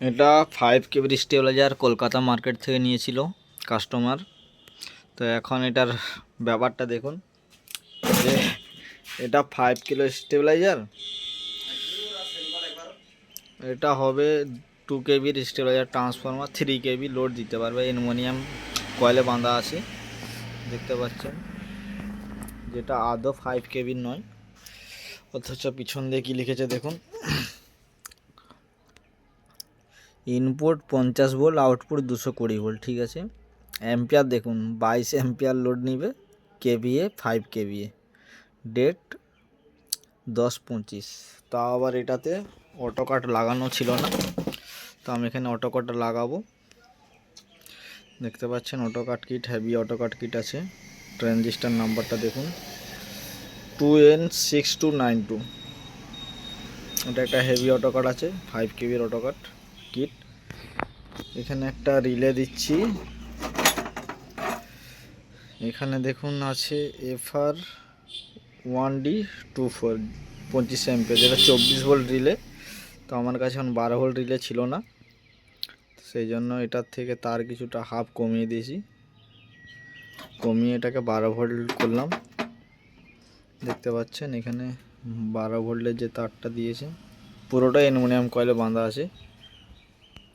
এটা 5 কেবির stabiliser Kolkata market থেকে নিয়েছিল কাস্টমার। তো এখন এটার ব্যাপারটা দেখুন যে এটা 5 কিলো স্টেবিলাইজার, এটা হবে 2 কেবির স্টেবিলাইজার ট্রান্সফরমার, 3 কেবি লোড দিতে পারবে। অ্যালুমিনিয়াম কয়েলে বাঁধা আছে দেখতে পাচ্ছেন, যেটা আদৌ 5 কেবির নয়। অথচ পিছন দিয়ে কী লিখেছে দেখুন, ইনপুট 50 ভোল্ট, আউটপুট 220 ভোল্ট। ঠিক আছে, অ্যাম্পিয়ার দেখুন 22 অ্যাম্পিয়ার লোড নিবে, কেভিএ 5 কেভিএ, ডেট 10/25। তাও আবার এটাতে অটো কাট লাগানো ছিল না, তো আমি এখানে অটো কাটটা লাগাবো। দেখতে পাচ্ছেন auto cut kit, heavy auto cut kit আছে। ট্রানজিস্টার নাম্বারটা দেখুন 2N6292। এটা একটা হেভি অটো কাট আছে, 5 কেবির অটো কাট কিট। এখানে একটা রিলে দিচ্ছি, এখানে দেখুন আছে FR1D24 25 অ্যাম্পিয়ার, যেটা 24 ভোল্ট রিলে। তো আমার কাছে এখন 12 ভোল্ট রিলে ছিল না, সেই জন্য এটার থেকে তার কিছুটা হাফ কমিয়ে দিয়েছি, কমিয়ে এটাকে 12 ভোল্ট করলাম। দেখতে পাচ্ছেন এখানে 12 ভোল্টের যে তারটা দিয়েছে পুরোটাই অ্যালুমিনিয়াম কয়েলে বাঁধা আছে।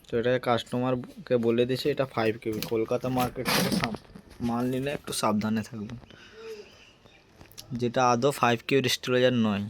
তো এটাকে কাস্টমারকে বলে দিয়েছে এটা 5 কেবি। কলকাতা মার্কেট থেকে মাল নিলে একটু সাবধানে থাকবেন, যেটা আদৌ 5 কেবির স্টেবিলাইজার নয়।